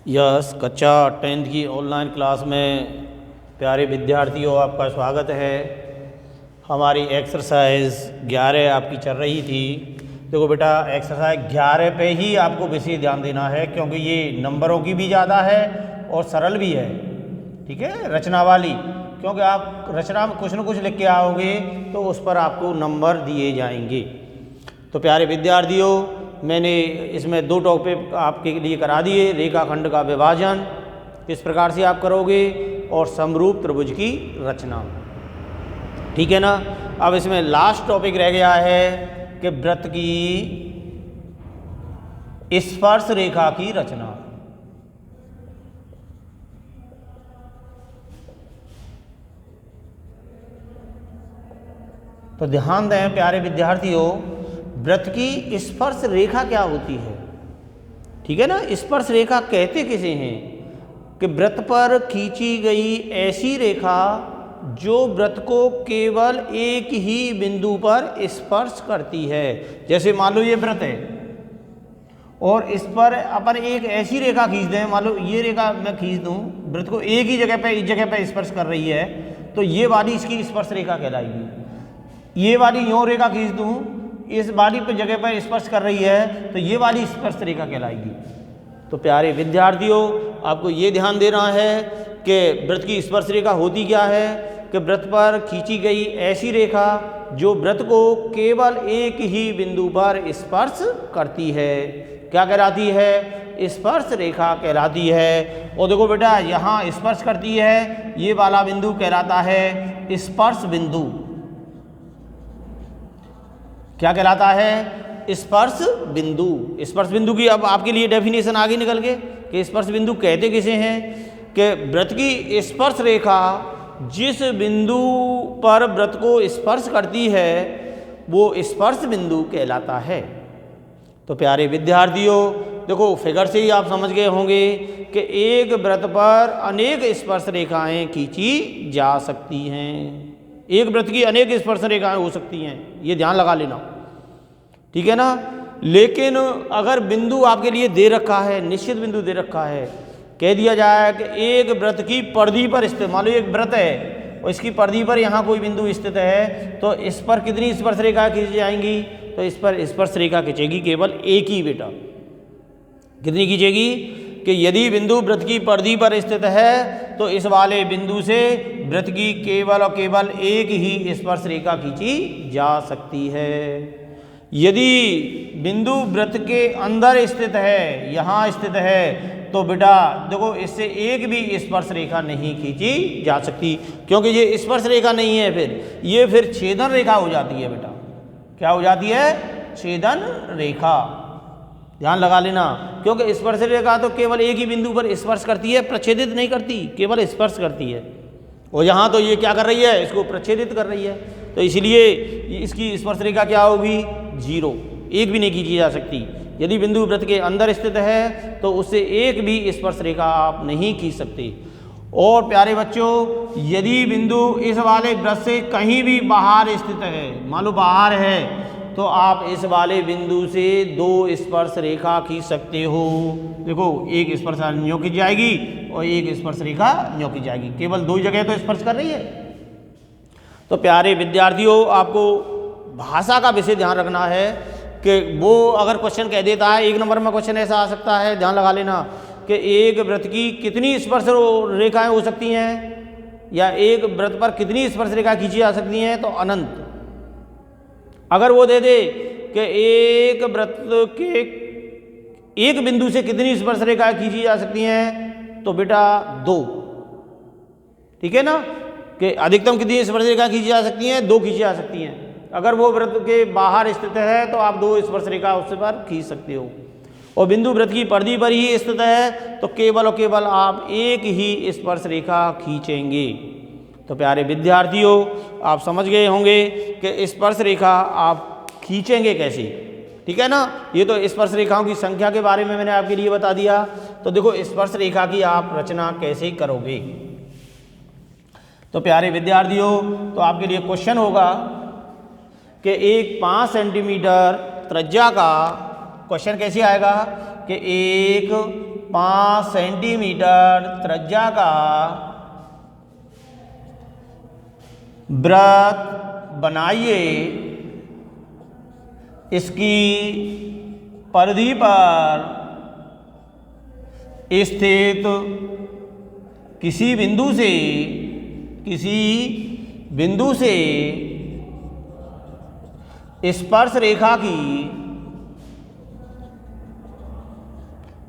Yes कक्षा 10th की online class में प्यारे विद्यार्थियों आपका स्वागत है। हमारी एक्सरसाइज 11 आपकी चल रही थी। देखो बेटा, एक्सरसाइज 11 पे ही आपको विशेष ध्यान देना है क्योंकि ये नंबरों की भी ज़्यादा है और सरल भी है, ठीक है, रचना वाली। क्योंकि आप रचना में कुछ न कुछ लिख के आओगे तो उस पर आपको नंबर दिए जाएंगे। तो प्यारे विद्यार्थियों, मैंने इसमें 2 टॉपिक आपके लिए करा दिए। रेखाखंड का विभाजन किस प्रकार से आप करोगे और समरूप त्रिभुज की रचना, ठीक है ना। अब इसमें लास्ट टॉपिक रह गया है कि वृत्त की स्पर्श रेखा की रचना। तो ध्यान दें प्यारे विद्यार्थियों, वृत्त की स्पर्श रेखा क्या होती है, ठीक है ना। स्पर्श रेखा कहते किसे हैं कि वृत्त पर खींची गई ऐसी रेखा जो वृत्त को केवल एक ही बिंदु पर स्पर्श करती है। जैसे मान लो ये वृत्त है और इस पर अपन एक ऐसी रेखा खींच दें, मान लो ये रेखा मैं खींच दूं, वृत्त को एक ही जगह पे, इस जगह पे स्पर्श कर रही है, तो ये वाली इसकी स्पर्श रेखा कहलाएगी। ये वाली यूं रेखा खींच दूं, इस वाली पर जगह पर स्पर्श कर रही है, तो ये वाली स्पर्श रेखा कहलाएगी। तो प्यारे विद्यार्थियों, आपको ये ध्यान देना है कि वृत्त की स्पर्श रेखा होती क्या है कि वृत्त पर खींची गई ऐसी रेखा जो वृत्त को केवल एक ही बिंदु पर स्पर्श करती है, क्या कहलाती है? स्पर्श रेखा कहलाती है। और देखो बेटा, यहाँ स्पर्श करती है, ये वाला बिंदु कहलाता है स्पर्श बिंदु। क्या कहलाता है? स्पर्श बिंदु। स्पर्श बिंदु की अब आपके लिए डेफिनेशन आगे निकल के कि स्पर्श बिंदु कहते किसे हैं कि वृत्त की स्पर्श रेखा जिस बिंदु पर वृत्त को स्पर्श करती है वो स्पर्श बिंदु कहलाता है। तो प्यारे विद्यार्थियों, देखो फिगर से ही आप समझ गए होंगे कि एक वृत्त पर अनेक स्पर्श रेखाएं खींची जा सकती हैं। एक वृत्त की अनेक स्पर्श रेखाएं हो सकती हैं, ये ध्यान लगा लेना, ठीक है ना। लेकिन अगर बिंदु आपके लिए दे रखा है, निश्चित बिंदु दे रखा है, कह दिया जाए कि एक वृत्त की परिधि पर स्थित, मान लो एक वृत्त है और इसकी परिधि पर यहाँ कोई बिंदु स्थित है, तो इस पर कितनी स्पर्श रेखा खींची जाएंगी? तो इस पर स्पर्श रेखा खींचेगी केवल एक ही बेटा। कितनी खींचेगी कि यदि बिंदु वृत्त की परिधि पर स्थित है तो इस वाले बिंदु से वृत्त की केवल और केवल एक ही स्पर्श रेखा खींची जा सकती है। यदि बिंदु वृत्त के अंदर स्थित है, यहाँ स्थित है, तो बेटा देखो इससे एक भी स्पर्श रेखा नहीं खींची जा सकती, क्योंकि ये स्पर्श रेखा नहीं है, फिर ये फिर छेदन रेखा हो जाती है बेटा। क्या हो जाती है? छेदन रेखा। ध्यान लगा लेना, क्योंकि स्पर्श रेखा तो केवल एक ही बिंदु पर स्पर्श करती है, प्रच्छेदित नहीं करती, केवल स्पर्श करती है। और यहाँ तो ये क्या कर रही है? इसको प्रच्छेदित कर रही है, तो इसलिए इसकी स्पर्श रेखा क्या होगी? 0, एक भी नहीं खींची जा सकती। यदि बिंदु वृत्त के अंदर स्थित है तो उससे एक भी स्पर्श रेखा आप नहीं खींच सकते। और प्यारे बच्चों, यदि बिंदु इस वाले वृत्त से कहीं भी बाहर स्थित है, मान लो बाहर है, तो आप इस वाले बिंदु से 2 स्पर्श रेखा खींच सकते हो। देखो, एक स्पर्श न्यों की जाएगी और एक स्पर्श रेखा न्यों की जाएगी, केवल 2 जगह तो स्पर्श कर रही है। तो प्यारे विद्यार्थियों, आपको भाषा का विषय ध्यान रखना है कि वो अगर क्वेश्चन कह देता है, 1 नंबर में क्वेश्चन ऐसा आ सकता है, ध्यान लगा लेना कि एक वृत्त की कितनी स्पर्श रेखाएं हो सकती हैं या एक वृत्त पर कितनी स्पर्श रेखा खींची जा सकती हैं, तो अनंत। अगर वो दे दे कि एक वृत्त के एक बिंदु से कितनी स्पर्श रेखाएं खींची जा सकती हैं, तो बेटा 2, ठीक है ना, कि अधिकतम कितनी स्पर्श रेखा खींची जा सकती हैं? 2 खींची जा सकती हैं। अगर वो वृत्त के बाहर स्थित है तो आप 2 स्पर्श रेखा उससे पर खींच सकते हो। और बिंदु वृत्त की परिधि पर ही स्थित है तो केवल और केवल आप एक ही स्पर्श रेखा खींचेंगे। तो प्यारे विद्यार्थियों, आप समझ गए होंगे कि स्पर्श रेखा आप खींचेंगे कैसे, ठीक है ना। ये तो स्पर्श रेखाओं की संख्या के बारे में मैंने आपके लिए बता दिया। तो देखो स्पर्श रेखा की आप रचना कैसे करोगे। तो प्यारे विद्यार्थियों, तो आपके लिए क्वेश्चन होगा कि एक 5 सेंटीमीटर त्रिज्या का क्वेश्चन कैसे आएगा कि एक 5 सेंटीमीटर त्रिज्या का वृत्त बनाइए, इसकी परिधि पर स्थित किसी बिंदु से स्पर्श रेखा की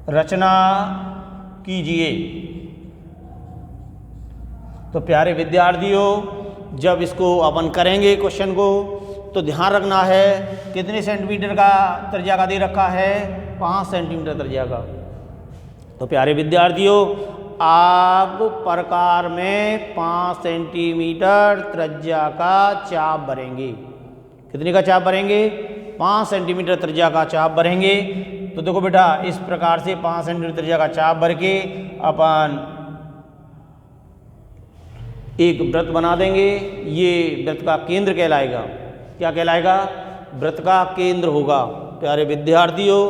रचना कीजिए। तो प्यारे विद्यार्थियों, जब इसको अपन करेंगे क्वेश्चन को, तो ध्यान रखना है कितने सेंटीमीटर का त्रिज्या का दे रखा है, 5 सेंटीमीटर त्रिज्या का। तो प्यारे विद्यार्थियों, आप प्रकार में 5 सेंटीमीटर त्रिज्या का चाप भरेंगे। कितने का चाप भरेंगे? 5 सेंटीमीटर त्रिज्या का चाप भरेंगे। तो देखो बेटा, इस प्रकार से 5 सेंटीमीटर त्रिज्या का चाप भर के अपन एक वृत्त बना देंगे। ये वृत्त का केंद्र कहलाएगा। क्या कहलाएगा? वृत्त का केंद्र होगा। प्यारे विद्यार्थियों,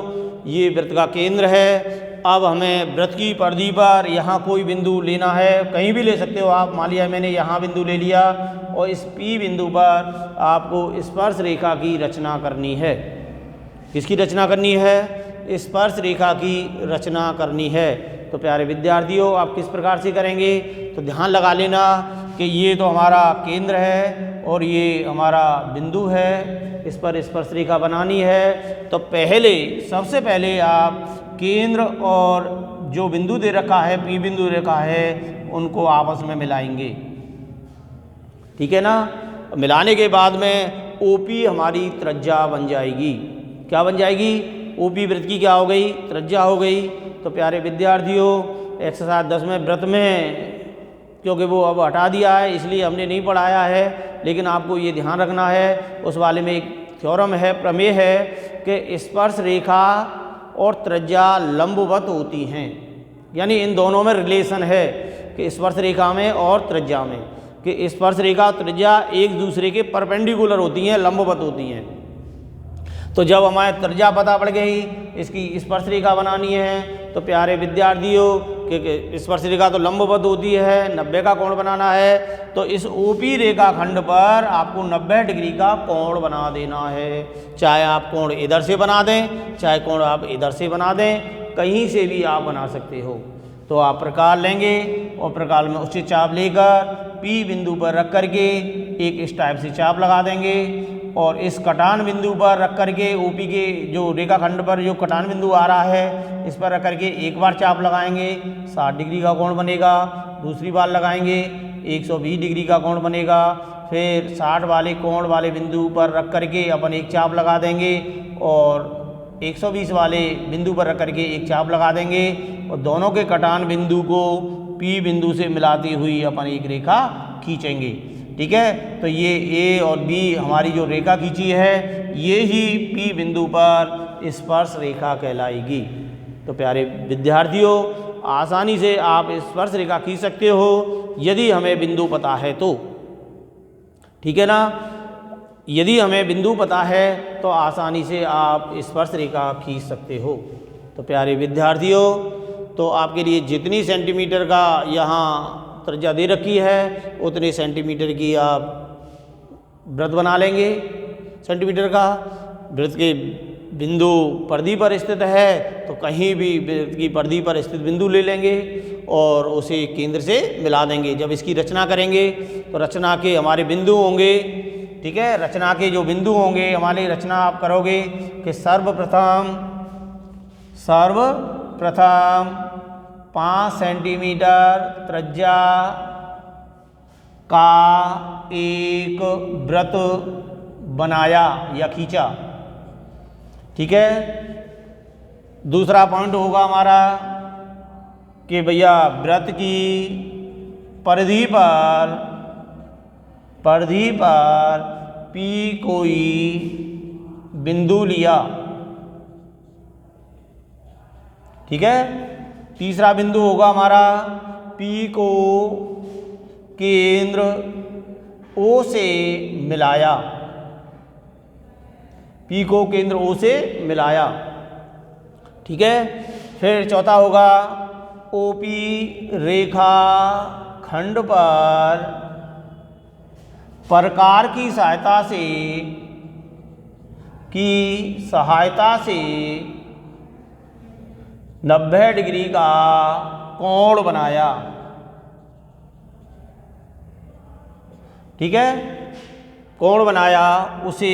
ये वृत्त का केंद्र है। अब हमें वृत्त की परिधि पर यहाँ कोई बिंदु लेना है, कहीं भी ले सकते हो आप। मान लिया मैंने यहाँ बिंदु ले लिया और इस P बिंदु पर आपको स्पर्श रेखा की रचना करनी है। किसकी रचना करनी है? स्पर्श रेखा की रचना करनी है। तो प्यारे विद्यार्थियों, आप किस प्रकार से करेंगे? तो ध्यान लगा लेना कि ये तो हमारा केंद्र है और ये हमारा बिंदु है, इस पर स्पर्श रेखा बनानी है। तो सबसे पहले आप केंद्र और जो बिंदु दे रखा है, P बिंदु दे रखा है, उनको आपस में मिलाएंगे। ठीक है ना? मिलाने के बाद में OP हमारी त्रिज्या बन जाएगी। क्या बन जाएगी? OP वृत्त की क्या हो गई? त्रिज्या हो गई। तो प्यारे विद्यार्थियों, एक्सरसाइज 10 में वृत्त में, क्योंकि वो अब हटा दिया है इसलिए हमने नहीं पढ़ाया है, लेकिन आपको ये ध्यान रखना है, उस वाले में एक थ्योरम है, प्रमेय है कि स्पर्श रेखा और त्रिज्या लंबवत होती हैं। यानी इन दोनों में रिलेशन है कि स्पर्श रेखा में और त्रिज्या में, कि स्पर्श रेखा और त्रिज्या एक दूसरे के परपेंडिकुलर होती हैं, लंबवत होती हैं। तो जब हमारे त्रिज्या पता पड़ गई, इसकी स्पर्श रेखा बनानी है, तो प्यारे विद्यार्थियों, कि स्पर्श रेखा तो लंबवत होती है, 90 का कोण बनाना है। तो इस OP रेखा खंड पर आपको 90 डिग्री का कोण बना देना है। चाहे आप कोण इधर से बना दें, चाहे कोण आप इधर से बना दें, कहीं से भी आप बना सकते हो। तो आप प्रकार लेंगे और प्रकार में उसी चाप लेकर P बिंदु पर रख करके एक इस टाइप से चाप लगा देंगे और इस कटान बिंदु पर रख करके OP के जो रेखा खंड पर जो कटान बिंदु आ रहा है, इस पर रख करके एक बार चाप लगाएंगे, 60 डिग्री का कोण बनेगा। दूसरी बार लगाएंगे, 120 डिग्री का कोण बनेगा। फिर 60 वाले कोण वाले बिंदु पर रख करके अपन एक चाप लगा देंगे और 120 वाले बिंदु पर रख करके एक चाप लगा देंगे और दोनों के कटान बिंदु को P बिंदु से मिलाती हुई अपन एक रेखा खींचेंगे। ठीक है? तो ये A और B हमारी जो रेखा खींची है, ये ही P बिंदु पर स्पर्श रेखा कहलाएगी। तो प्यारे विद्यार्थियों, आसानी से आप स्पर्श रेखा खींच सकते हो यदि हमें बिंदु पता है तो। ठीक है ना? यदि हमें बिंदु पता है तो आसानी से आप स्पर्श रेखा खींच सकते हो। तो प्यारे विद्यार्थियों, तो आपके लिए जितनी सेंटीमीटर का यहाँ त्रिज्या दे रखी है, उतने सेंटीमीटर की आप वृत्त बना लेंगे। सेंटीमीटर का वृत्त के बिंदु परिधि पर स्थित है तो कहीं भी वृत्त की परिधि पर स्थित बिंदु ले लेंगे और उसे केंद्र से मिला देंगे। जब इसकी रचना करेंगे तो रचना के हमारे बिंदु होंगे। ठीक है? रचना के जो बिंदु होंगे, हमारी रचना आप करोगे कि सर्वप्रथम 5 सेंटीमीटर त्रिज्या का एक वृत्त बनाया या खींचा। ठीक है? दूसरा पॉइंट होगा हमारा कि भैया वृत्त की परिधि पर P कोई बिंदु लिया। ठीक है? तीसरा बिंदु होगा हमारा P को केंद्र O से मिलाया। P को केंद्र O से मिलाया। ठीक है। फिर चौथा होगा ओपी रेखा खंड पर प्रकार की सहायता से 90 डिग्री का कोण बनाया। ठीक है, कोण बनाया, उसे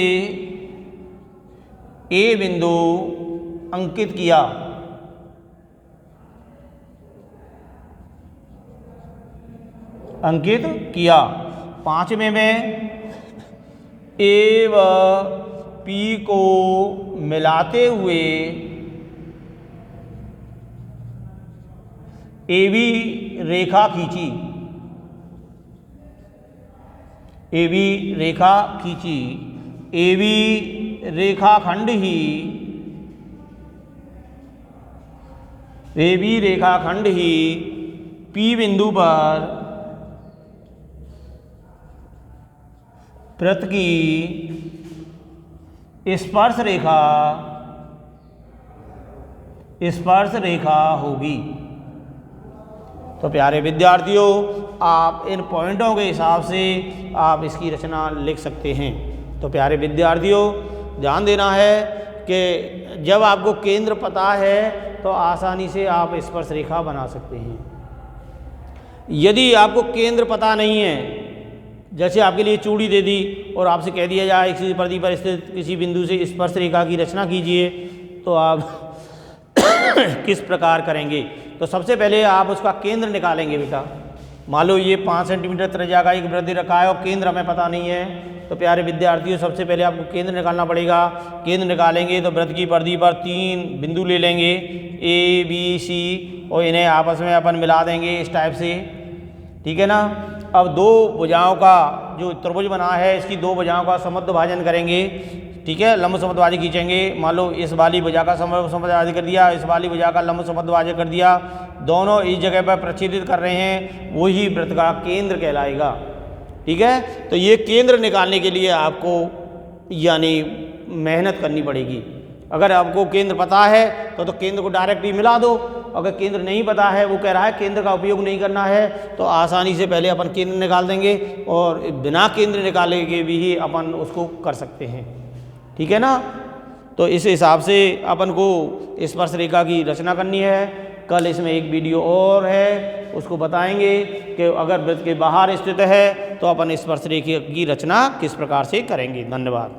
ए बिंदु अंकित किया। पांचवें में ए व पी को मिलाते हुए एबी रेखा खींची। एबी रेखाखंड ही पी बिंदु पर वृत्त की स्पर्श रेखा होगी। तो प्यारे विद्यार्थियों, आप इन पॉइंटों के हिसाब से आप इसकी रचना लिख सकते हैं। तो प्यारे विद्यार्थियों, ध्यान देना है कि जब आपको केंद्र पता है तो आसानी से आप स्पर्श रेखा बना सकते हैं। यदि आपको केंद्र पता नहीं है, जैसे आपके लिए चूड़ी दे दी और आपसे कह दिया जाए किसी परिधि पर स्थित किसी बिंदु से स्पर्श रेखा की रचना कीजिए, तो आप किस प्रकार करेंगे? तो सबसे पहले आप उसका केंद्र निकालेंगे बेटा। मान लो ये 5 सेंटीमीटर त्रिज्या का एक वृत्त रखा है और केंद्र हमें पता नहीं है, तो प्यारे विद्यार्थियों, सबसे पहले आपको केंद्र निकालना पड़ेगा। केंद्र निकालेंगे तो वृत्त की परिधि पर 3 बिंदु ले लेंगे, ए बी सी, और इन्हें आपस में अपन मिला देंगे इस टाइप से। ठीक है ना। अब 2 भुजाओं का जो त्रिभुज बना है, इसकी 2 भुजाओं का समद्विभाजन करेंगे। ठीक है, लंब समद्विभाजन खींचेंगे। मान लो इस वाली भुजा का समद्विभाजन कर दिया, इस वाली भुजा का लंब समद्विभाजन कर दिया, दोनों इस जगह पर प्रच्छेदित कर रहे हैं, वही वृत्त का केंद्र कहलाएगा। ठीक है, तो ये केंद्र निकालने के लिए आपको यानी मेहनत करनी पड़ेगी। अगर आपको केंद्र पता है तो केंद्र को डायरेक्ट ही मिला दो। अगर केंद्र नहीं पता है, वो कह रहा है केंद्र का उपयोग नहीं करना है, तो आसानी से पहले अपन केंद्र निकाल देंगे और बिना केंद्र निकाले के भी अपन उसको कर सकते हैं। ठीक है ना। तो इस हिसाब से अपन को स्पर्श रेखा की रचना करनी है। कल इसमें एक वीडियो और है, उसको बताएंगे कि अगर वृत्त के बाहर स्थित है तो अपन स्पर्श रेखा की रचना किस प्रकार से करेंगे। धन्यवाद।